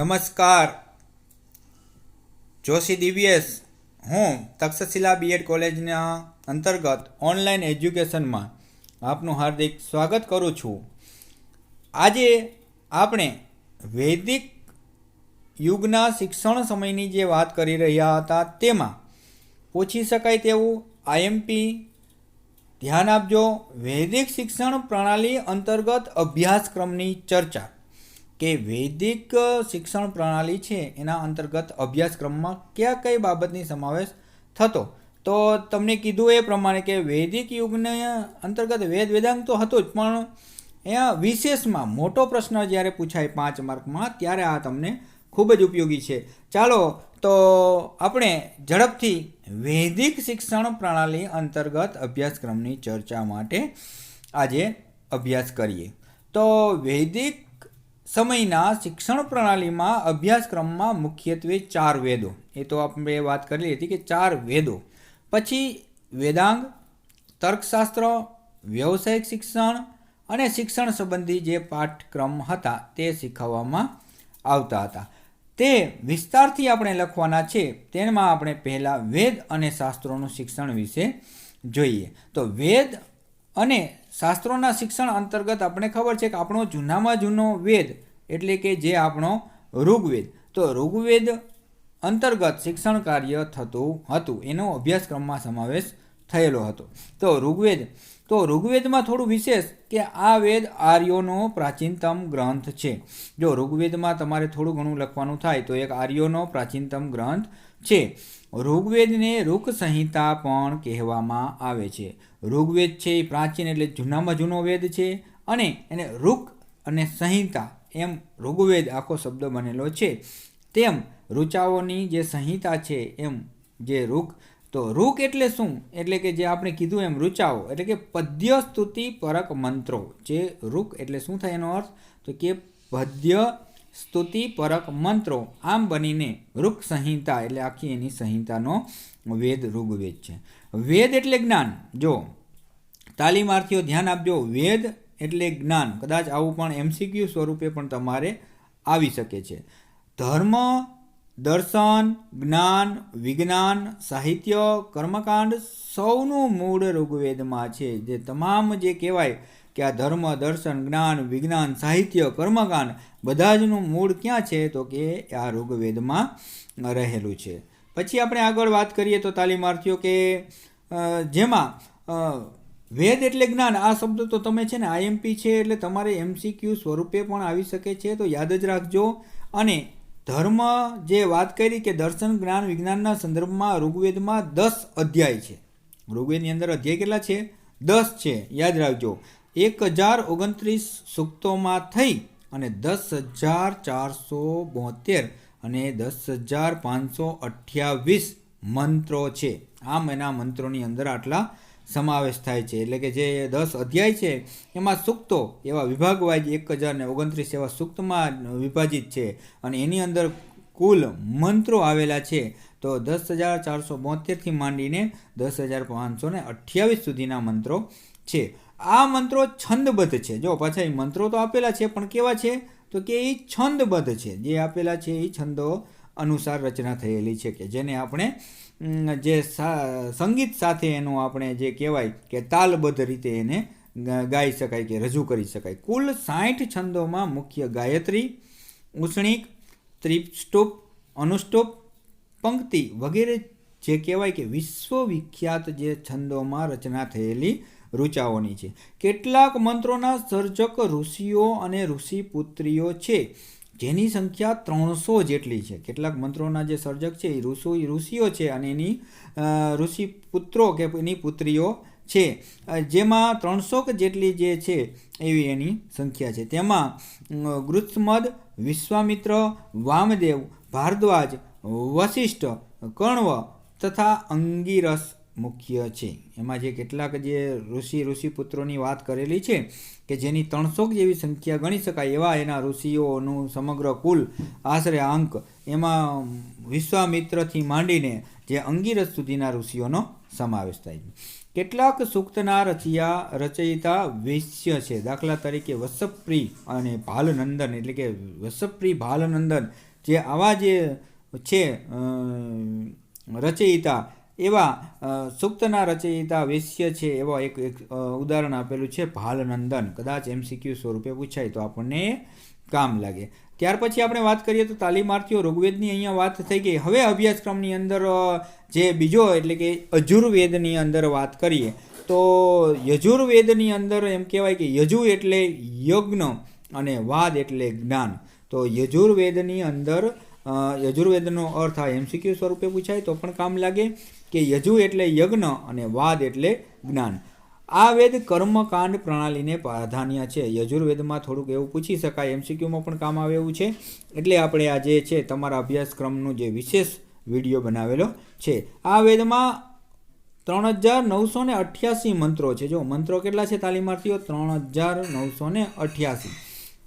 નમસ્કાર, જોશી દિવ્યેશ. હું તક્ષશિલા બીએડ કોલેજના અંતર્ગત ઓનલાઈન એજ્યુકેશનમાં આપનું હાર્દિક સ્વાગત કરું છું. આજે આપણે વૈદિક યુગના શિક્ષણ સમયની જે વાત કરી રહ્યા હતા તેમાં પૂછી શકાય તેવું આઈએમપી ધ્યાન આપજો. વૈદિક શિક્ષણ પ્રણાલી અંતર્ગત અભ્યાસક્રમની ચર્ચા કે વૈદિક શિક્ષણ પ્રણાલી છે એના અંતર્ગત અભ્યાસક્રમમાં કયા કઈ બાબતની સમાવેશ થતો. તો તમને કીધું એ પ્રમાણે કે વૈદિક યુગને અંતર્ગત વેદાંગ તો હતો જ, પણ અહીંયા વિશેષમાં મોટો પ્રશ્ન જ્યારે પૂછાય 5 માર્કમાં ત્યારે આ તમને ખૂબ જ ઉપયોગી છે. ચાલો તો આપણે ઝડપથી વૈદિક શિક્ષણ પ્રણાલી અંતર્ગત અભ્યાસક્રમની ચર્ચા માટે આજે અભ્યાસ કરીએ. તો વૈદિક સમયના શિક્ષણ પ્રણાલીમાં અભ્યાસક્રમમાં મુખ્યત્વે 4 વેદો, એ તો આપણે વાત કરી હતી કે 4 વેદો, પછી વેદાંગ, તર્કશાસ્ત્ર, વ્યવસાયિક શિક્ષણ અને શિક્ષણ સંબંધી જે પાઠક્રમ હતા તે શીખવવામાં આવતા હતા. તે વિસ્તારથી આપણે લખવાના છે. તેમાં આપણે પહેલાં વેદ અને શાસ્ત્રોનું શિક્ષણ વિશે જોઈએ. તો વેદ અને શાસ્ત્રોના શિક્ષણ અંતર્ગત આપણે ખબર છે કે આપણો જૂનામાં જૂનો વેદ એટલે કે જે આપણો ઋગ્વેદ, તો ઋગ્વેદ અંતર્ગત શિક્ષણ કાર્ય થતું હતું, એનો અભ્યાસક્રમમાં સમાવેશ થયેલો હતો. તો ઋગ્વેદમાં થોડું વિશેષ કે આ વેદ આર્યોનો પ્રાચીનતમ ગ્રંથ છે. જો ઋગ્વેદમાં તમારે થોડું ઘણું લખવાનું થાય તો એક આર્યોનો પ્રાચીનતમ ગ્રંથ છે. ઋગ્વેદને ઋક સંહિતા પણ કહેવામાં આવે છે. ઋગ્વેદ છે એ પ્રાચીન એટલે જૂનામાં જૂનો વેદ છે, અને એને ઋક અને સંહિતા એમ ઋગ્વેદ આખો શબ્દ બનેલો છે. તેમ ઋચાઓની જે સંહિતા છે એમ જે ઋક. તો ઋક એટલે શું? એટલે કે જે આપણે કીધું એમ ઋચાઓ એટલે કે પદ્ય સ્તુતિ પરક મંત્રો. જે ઋક એટલે શું થાય એનો અર્થ? તો કે પદ્ય સ્તુતિ પરક મંત્રો. આમ બનીને ઋક સંહિતા એટલે આખી એની સંહિતાનો વેદ ઋગ્વેદ છે. વેદ એટલે જ્ઞાન. જો તાલીમાર્થીઓ ધ્યાન આપજો, વેદ એટલે જ્ઞાન. કદાચ આવું પણ એમસીક્યુ સ્વરૂપે પણ તમારે આવી શકે છે. ધર્મ, દર્શન, જ્ઞાન, વિજ્ઞાન, સાહિત્ય, કર્મકાંડ સૌનું મૂળ ઋગ્વેદમાં છે. જે તમામ જે કહેવાય કે આ ધર્મ, દર્શન, જ્ઞાન, વિજ્ઞાન, સાહિત્ય, કર્મકાંડ બધા જનું મૂળ ક્યાં છે? તો કે આ ઋગ્વેદમાં રહેલું છે. પછી આપણે આગળ વાત કરીએ તો તાલીમાર્થીઓ કે જેમાં વેદ એટલે જ્ઞાન આ શબ્દ તો તમે છે ને આઈએમપી છે એટલે તમારે એમસીક્યુ સ્વરૂપે પણ આવી શકે છે, તો યાદ જ રાખજો. અને ધર્મ જે વાત કરી કે દર્શન, જ્ઞાન, વિજ્ઞાનના સંદર્ભમાં ઋગ્વેદમાં 10 અધ્યાય છે. ઋગ્વેદની અંદર અધ્યાય કેટલા છે? 10 છે, યાદ રાખજો. 1029 સૂક્તોમાં થઈ અને 10,472 અને 10,528 મંત્રો છે. આમ એના મંત્રોની અંદર આટલા સમાવેશ થાય છે. એટલે કે જે 10 અધ્યાય છે એમાં સૂક્તો એવા વિભાગ વાઇઝ 1029 એવા સૂક્તમાં વિભાજિત છે, અને એની અંદર કુલ મંત્રો આવેલા છે તો 10,472થી માંડીને 10,528 સુધીના મંત્રો છે. આ મંત્રો છંદબદ્ધ છે. જો પાછા એ મંત્રો તો આપેલા છે પણ કેવા છે? તો કે એ છંદબદ્ધ છે. જે આપેલા છે એ છંદો અનુસાર રચના થયેલી છે, કે જેને આપણે જે સંગીત સાથે એનું આપણે જે કહેવાય કે તાલબદ્ધ રીતે એને ગાઈ શકાય કે રજૂ કરી શકાય. કુલ 60 છંદોમાં મુખ્ય ગાયત્રી, ઉષ્ણિક, ત્રિષ્ટુપ, અનુષ્ટુપ, પંક્તિ વગેરે જે કહેવાય કે વિશ્વવિખ્યાત જે છંદોમાં રચના થયેલી ઋચાઓની છે. કેટલાક મંત્રોના સર્જક ઋષિઓ અને ઋષિપુત્રીઓ છે, જેની સંખ્યા 300 જેટલી છે. કેટલાક મંત્રોના જે સર્જક છે એ ઋષિઓ છે અને એની ઋષિપુત્રો કે એની પુત્રીઓ છે, જેમાં 300 જેટલી જે છે એવી એની સંખ્યા છે. તેમાં ગૃત્સમદ, વિશ્વામિત્ર, વામદેવ, ભારદ્વાજ, વશિષ્ઠ, કર્ણવ તથા અંગિરસ મુખ્ય છે. એમાં જે કેટલાક જે ઋષિપુત્રોની વાત કરેલી છે કે જેની 300 જેવી સંખ્યા ગણી શકાય એવા એના ઋષિઓનું સમગ્ર કુલ આશરે અંક એમાં વિશ્વામિત્રથી માંડીને જે અંગિરસ સુધીના ઋષિઓનો સમાવેશ થાય છે. કેટલાક સૂક્તના રચયિતા વૈશ્ય છે. દાખલા તરીકે વસપ્રી અને ભાલનંદન, એટલે કે વસપ્રી, ભાલનંદન, જે આવા જે છે રચયિતા, એવા સૂક્તના રચયિતા વૈશ્ય છે. એવા એક ઉદાહરણ આપેલું છે ભાલનંદન. કદાચ MCQ સ્વરૂપે પૂછાય તો આપણને કામ લાગે. ત્યાર પછી આપણે વાત કરીએ તો તાલીમાર્થીઓ ઋગ્વેદની અહીંયા વાત થઈ ગઈ. હવે અભ્યાસક્રમની અંદર જે બીજો એટલે કે યજુર્વેદની અંદર વાત કરીએ તો યજુર્વેદની અંદર એમ કહેવાય કે યજુ એટલે યજ્ઞ અને વાદ એટલે જ્ઞાન. તો યજુર્વેદની અંદર યજુર્વેદનો અર્થ આ MCQ સ્વરૂપે પૂછાય તો પણ કામ લાગે કે યજુ એટલે યજ્ઞ અને વાદ એટલે જ્ઞાન. આ વેદ કર્મકાંડ પ્રણાલીને પ્રાધાન્ય છે. યજુર્વેદમાં થોડુંક એવું પૂછી શકાય, MCQમાં પણ કામ આવે એવું છે. એટલે આપણે આ જે છે તમારા અભ્યાસક્રમનું જે વિશેષ વિડીયો બનાવેલો છે. આ વેદમાં 3988 મંત્રો છે. જો મંત્રો કેટલા છે તાલીમાર્થીઓ? 3988.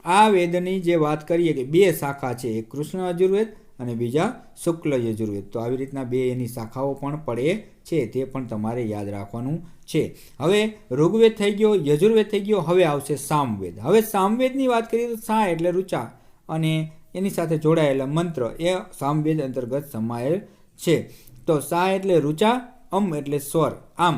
આ વેદની જે વાત કરીએ કે બે શાખા છે, એક કૃષ્ણ યજુર્વેદ અને બીજા શુક્લ યજુર્વેદ. તો આવી રીતના બે એની શાખાઓ પણ પડે છે, તે પણ તમારે યાદ રાખવાનું છે. હવે ઋગ્વેદ થઈ ગયો, યજુર્વેદ થઈ ગયો, હવે આવશે સામવેદ. હવે સામવેદની વાત કરીએ તો સા એટલે ઋચા અને એની સાથે જોડાયેલા મંત્ર એ સામવેદ અંતર્ગત સમાયેલ છે. તો સા એટલે ઋચા, અમ એટલે સ્વર. આમ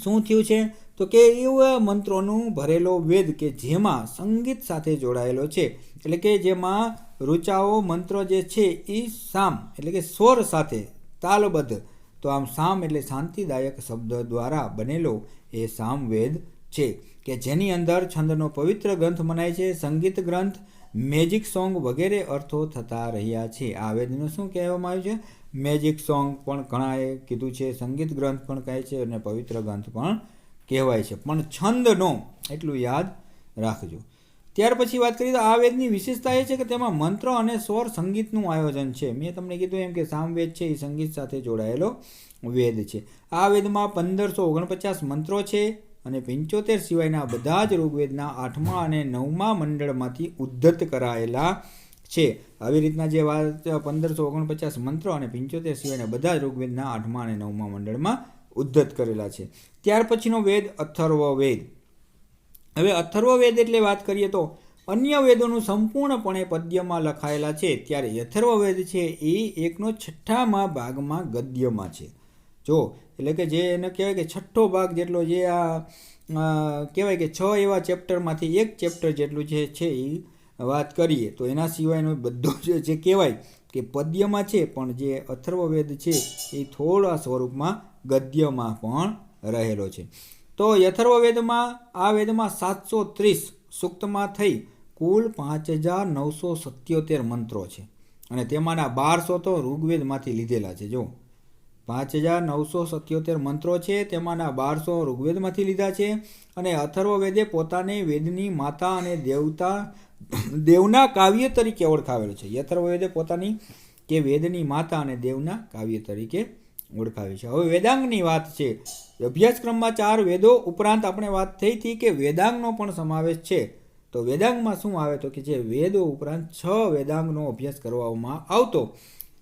શું થયું છે તો કે એવા મંત્રોનું ભરેલો વેદ કે જેમાં સંગીત સાથે જોડાયેલો છે. એટલે કે જેમાં ઋચાઓ મંત્ર જે છે એ સામ એટલે કે સ્વર સાથે તાલબદ્ધ. તો આમ સામ એટલે શાંતિદાયક શબ્દ દ્વારા બનેલો એ સામવેદ છે કે જેની અંદર છંદનો પવિત્ર ગ્રંથ મનાય છે. સંગીત ગ્રંથ, મેજિક સોંગ વગેરે અર્થો થતા રહ્યા છે. આ વેદનું શું કહેવામાં આવ્યું છે? મેજિક સોંગ પણ ઘણાએ કીધું છે, સંગીત ગ્રંથ પણ કહે છે અને પવિત્ર ગ્રંથ પણ કહેવાય છે. પણ છંદનો એટલું યાદ રાખજો. ત્યાર પછી વાત કરીએ તો આ વેદની વિશેષતા એ છે કે તેમાં મંત્ર અને સ્વર સંગીતનું આયોજન છે. મેં તમને કીધું એમ કે સામવેદ છે એ સંગીત સાથે જોડાયેલો વેદ છે. આ વેદમાં 1549 મંત્રો છે અને 75 સિવાયના બધા જ ઋગ્વેદના 8મા અને 9મા મંડળમાંથી ઉદ્ધત કરાયેલા છે. આવી રીતના જે વાત 1549 મંત્રો અને 75 સિવાયના બધા જ ઋગ્વેદના 8મા અને 9મા મંડળમાં ઉદ્ધત કરેલા છે. ત્યાર પછીનો વેદ અથર્વવેદ. હવે અથર્વવેદ એટલે વાત કરીએ તો અન્ય વેદોનું સંપૂર્ણપણે પદ્યમાં લખાયેલા છે, ત્યારે અથર્વવેદ છે એ 1/6 ભાગમાં ગદ્યમાં છે. જો એટલે કે જે એને કહેવાય કે છઠ્ઠો ભાગ જેટલો જે આ કહેવાય કે 6 એવા ચેપ્ટરમાંથી એક ચેપ્ટર જેટલું જે છે એ વાત કરીએ તો એના સિવાયનો બધો જે કહેવાય કે પદ્યમાં છે, પણ જે અથર્વવેદ છે એ થોડા સ્વરૂપમાં ગદ્યમાં પણ રહેલો છે. તો અથર્વવેદમાં આ વેદમાં 730 સૂક્તમાં થઈ કુલ 5977 મંત્રો છે અને તેમાંના 1200 તો ઋગ્વેદમાંથી લીધેલા છે. જો 5977 મંત્રો છે, તેમાંના 1200 ઋગ્વેદમાંથી લીધા છે. અને અથર્વવેદે પોતાને વેદની માતા અને દેવના કાવ્ય તરીકે ઓળખાવેલ છે. અથર્વવેદે પોતાની કે વેદની માતા અને દેવના કાવ્ય તરીકે ઓળખાવી છે. હવે વેદાંગની વાત છે. અભ્યાસક્રમમાં 4 વેદો ઉપરાંત આપણે વાત થઈ હતી કે વેદાંગનો પણ સમાવેશ છે. તો વેદાંગમાં શું આવે તો કે જે વેદો ઉપરાંત 6 વેદાંગનો અભ્યાસ કરવામાં આવતો.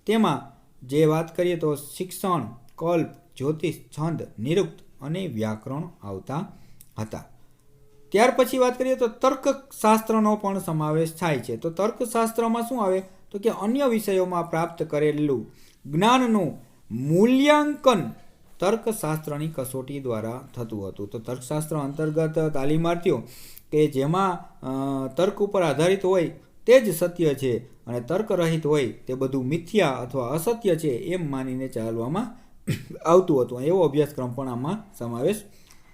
તેમાં જે વાત કરીએ તો શિક્ષણ, કલ્પ, જ્યોતિષ, છંદ, નિરુક્ત અને વ્યાકરણ આવતા હતા. ત્યાર પછી વાત કરીએ તો તર્કશાસ્ત્રનો પણ સમાવેશ થાય છે. તો તર્કશાસ્ત્રમાં શું આવે તો કે અન્ય વિષયોમાં પ્રાપ્ત કરેલું જ્ઞાનનું મૂલ્યાંકન તર્કશાસ્ત્રની કસોટી દ્વારા થતું હતું. તો તર્કશાસ્ત્ર અંતર્ગત તાલીમાર્થીઓ કે જેમાં તર્ક ઉપર આધારિત હોય તે જ સત્ય છે અને તર્કરહિત હોય તે બધું મિથ્યા અથવા અસત્ય છે એમ માનીને ચાલવામાં આવતું હતું. એવો અભ્યાસક્રમ પણ આમાં સમાવેશ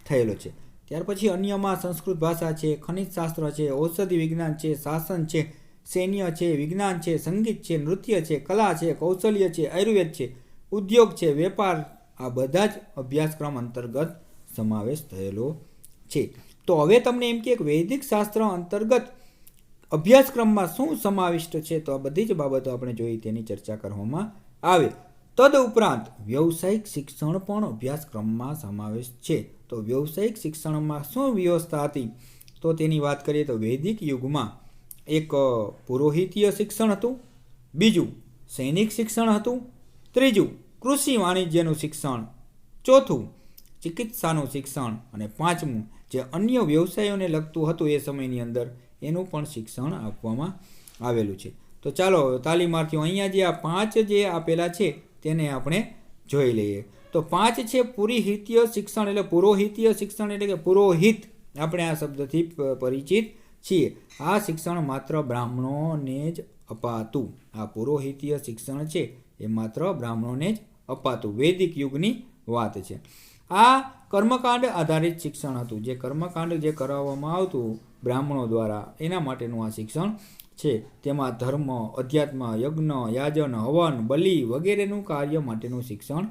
થયેલો છે. ત્યાર પછી અન્યમાં સંસ્કૃત ભાષા છે, ખનિજશાસ્ત્ર છે, ઔષધિ વિજ્ઞાન છે, શાસન છે, સૈન્ય છે, વિજ્ઞાન છે, સંગીત છે, નૃત્ય છે, કલા છે, કૌશલ્ય છે, આયુર્વેદ છે, ઉદ્યોગ છે, વેપાર, આ બધા જ અભ્યાસક્રમ અંતર્ગત સમાવેશ થયેલો છે. તો હવે તમને એમ કે વૈદિક શાસ્ત્ર અંતર્ગત અભ્યાસક્રમમાં શું સમાવિષ્ટ છે, તો આ બધી જ બાબતો આપણે જોઈ તેની ચર્ચા કરવામાં આવે. તદ ઉપરાંત વ્યવસાયિક શિક્ષણ પણ અભ્યાસક્રમમાં સમાવેશ છે. તો વ્યવસાયિક શિક્ષણમાં શું વ્યવસ્થા હતી તો તેની વાત કરીએ તો વૈદિક યુગમાં એક પુરોહિતીય શિક્ષણ હતું, બીજું સૈનિક શિક્ષણ હતું, ત્રીજું કૃષિ વાણિજ્યનું શિક્ષણ, ચોથું ચિકિત્સાનું શિક્ષણ અને પાંચમું જે અન્ય વ્યવસાયોને લગતું હતું એ સમયની અંદર એનું પણ શિક્ષણ આપવામાં આવેલું છે. તો ચાલો તાલીમાર્થીઓ, અહીંયા જે આ 5 જે આપેલા છે તેને આપણે જોઈ લઈએ. તો 5 છે પુરોહિતીય શિક્ષણ, એટલે પુરોહિતીય શિક્ષણ એટલે કે પુરોહિત, આપણે આ શબ્દથી પરિચિત છીએ. આ શિક્ષણ માત્ર બ્રાહ્મણોને જ અપાતું. આ પુરોહિતીય શિક્ષણ છે એ માત્ર બ્રાહ્મણોને જ અપાતું. વૈદિક યુગની વાત છે. આ કર્મકાંડ આધારિત શિક્ષણ હતું. જે કર્મકાંડ જે કરાવવામાં આવતું બ્રાહ્મણો દ્વારા, એના માટેનું આ શિક્ષણ છે. તેમાં ધર્મ, અધ્યાત્મ, યજ્ઞ, યાજન, હવન, બલિ વગેરેનું કાર્ય માટેનું શિક્ષણ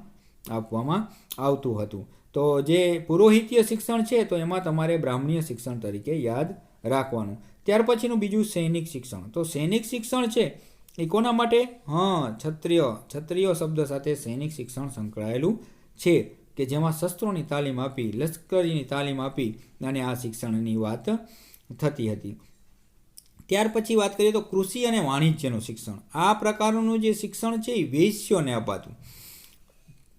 આપવામાં આવતું હતું. તો જે પુરોહિતીય શિક્ષણ છે તો એમાં તમારે બ્રાહ્મણીય શિક્ષણ તરીકે યાદ રાખવાનું. ત્યાર પછીનું બીજું સૈનિક શિક્ષણ. તો સૈનિક શિક્ષણ છે એ કોના માટે? ક્ષત્રિય શબ્દ સાથે સૈનિક શિક્ષણ સંકળાયેલું છે, કે જેમાં શસ્ત્રોની તાલીમ આપી, લશ્કરીની તાલીમ આપી અને આ શિક્ષણની વાત થતી હતી. ત્યાર પછી વાત કરીએ તો કૃષિ અને વાણિજ્યનું શિક્ષણ. આ પ્રકારનું જે શિક્ષણ છે એ વૈશ્યોને અપાતું,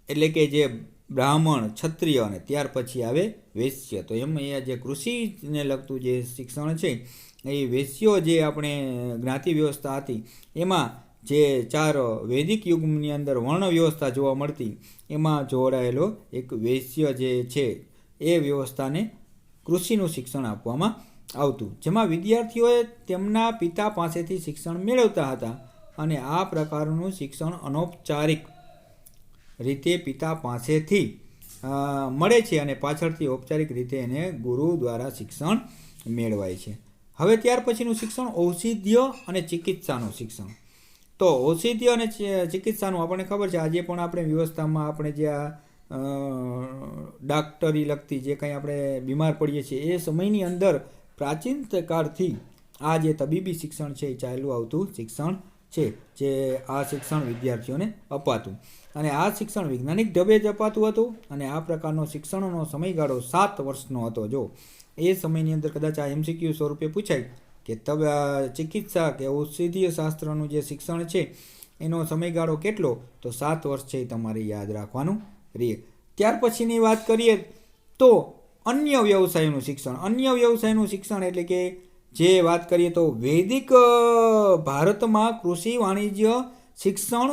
એટલે કે જે બ્રાહ્મણ, ક્ષત્રિય અને ત્યાર પછી આવે વૈશ્ય. તો એમ અહીંયા જે કૃષિને લગતું જે શિક્ષણ છે એ વૈશ્યો, જે આપણે જ્ઞાતિ વ્યવસ્થા હતી એમાં જે 4 વૈદિક યુગની અંદર વર્ણ વ્યવસ્થા જોવા મળતી, એમાં જોડાયેલો એક વૈશ્ય જે છે એ વ્યવસ્થાને કૃષિનું શિક્ષણ આપવામાં આવતું, જેમાં વિદ્યાર્થીઓએ તેમના પિતા પાસેથી શિક્ષણ મેળવતા હતા. અને આ પ્રકારનું શિક્ષણ અનૌપચારિક રીતે પિતા પાસેથી મળે છે અને પાછળથી ઔપચારિક રીતે એને ગુરુ દ્વારા શિક્ષણ મેળવાય છે. હવે ત્યાર પછીનું શિક્ષણ ઔષધ્ય અને ચિકિત્સાનું શિક્ષણ. તો ઔષધ્ય અને ચિકિત્સાનું આપણને ખબર છે, આજે પણ આપણે વ્યવસ્થામાં આપણે જે આ ડાક્ટરી લગતી જે કંઈ આપણે બીમાર પડીએ છીએ એ સમયની અંદર પ્રાચીન કાળથી આ જે તબીબી શિક્ષણ છે એ ચાલ્યું આવતું શિક્ષણ છે, જે આ શિક્ષણ વિદ્યાર્થીઓને અપાતું. અને આ શિક્ષણ વૈજ્ઞાનિક ઢબે જ અપાતું હતું. અને આ પ્રકારનો શિક્ષણનો સમયગાળો 7 વર્ષનો હતો. જો એ સમયની અંદર કદાચ આ MCQ સ્વરૂપે પૂછાય કે ચિકિત્સા કે ઔષધીય શાસ્ત્રનું જે શિક્ષણ છે એનો સમયગાળો કેટલો, તો 7 વર્ષ છે એ તમારે યાદ રાખવાનું રહે. ત્યાર પછીની વાત કરીએ તો અન્ય વ્યવસાયનું શિક્ષણ. અન્ય વ્યવસાયનું શિક્ષણ એટલે કે જે વાત કરીએ તો વૈદિક ભારતમાં કૃષિ, વાણિજ્ય શિક્ષણ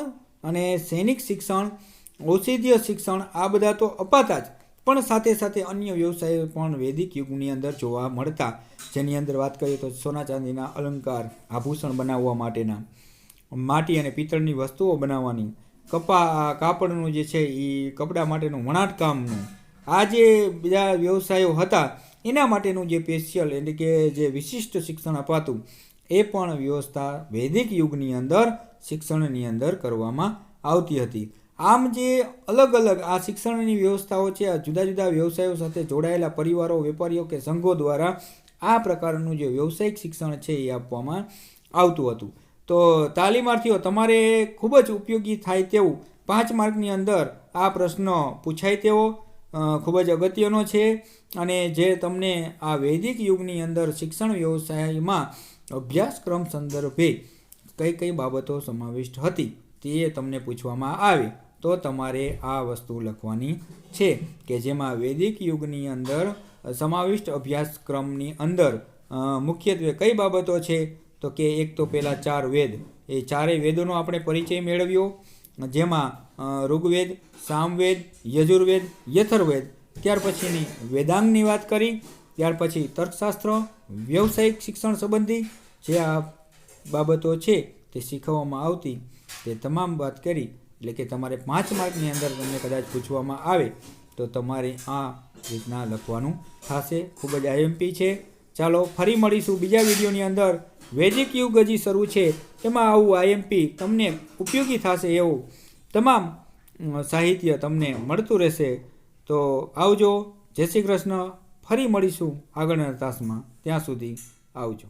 અને સૈનિક શિક્ષણ, ઔષધીય શિક્ષણ આ બધા તો અપાતા જ, પણ સાથે સાથે અન્ય વ્યવસાયો પણ વૈદિક યુગની અંદર જોવા મળતા. જેની અંદર વાત કરીએ તો સોના ચાંદીના અલંકાર, આભૂષણ બનાવવા માટેના, માટી અને પિત્તળની વસ્તુઓ બનાવવાની, કાપડનું જે છે એ કપડાં માટેનું વણાટકામનું, આ જે બીજા વ્યવસાયો હતા એના માટેનું જે સ્પેશિયલ એટલે કે જે વિશિષ્ટ શિક્ષણ અપાતું એ પણ વ્યવસ્થા વૈદિક યુગની અંદર શિક્ષણની અંદર કરવામાં આવતી હતી. આમ જે અલગ અલગ આ શિક્ષણની વ્યવસ્થાઓ છે, આ જુદા જુદા વ્યવસાયો સાથે જોડાયેલા પરિવારો, વેપારીઓ કે સંઘો દ્વારા આ પ્રકારનું જે વ્યવસાયિક શિક્ષણ છે એ આપવામાં આવતું હતું. તો તાલીમાર્થીઓ, તમારે ખૂબ જ ઉપયોગી થાય તેવું 5 માર્કની અંદર આ પ્રશ્ન પૂછાય તેવો ખૂબ જ અગત્યનો છે. અને જે તમને આ વૈદિક યુગની અંદર શિક્ષણ વ્યવસાયમાં અભ્યાસક્રમ સંદર્ભે કઈ કઈ બાબતો સમાવિષ્ટ હતી તે તમને પૂછવામાં આવે તો તમારે આ વસ્તુ લખવાની છે, કે જેમાં વૈદિક યુગની અંદર સમાવિષ્ટ અભ્યાસક્રમની અંદર મુખ્યત્વે કઈ બાબતો છે, તો કે એક તો પહેલાં 4 વેદ, એ 4 વેદોનો આપણે પરિચય મેળવ્યો, જેમાં ઋગ્વેદ, સામવેદ, યજુર્વેદ, યથર્વેદ. ત્યાર પછીની વેદાંગની વાત કરી. ત્યાર પછી તર્કશાસ્ત્ર, વ્યવસાયિક શિક્ષણ સંબંધી જે આ બાબતો છે તે શીખવવામાં આવતી તે તમામ વાત કરી. એટલે કે તમારે 5 માર્કની અંદર તમને કદાચ પૂછવામાં આવે તો તમારે આ રીતના લખવાનું થશે. ખૂબ જ IMP છે. ચાલો ફરી મળીશું બીજા વિડીયોની અંદર. વૈદિક યુગ હજી શરૂ છે, એમાં આવું IMP તમને ઉપયોગી થશે એવું તમામ સાહિત્ય તમને મળતું રહેશે. તો આવજો. જય શ્રી કૃષ્ણ. ફરી મળીશું આગળના તાસમાં. ત્યાં સુધી આવજો.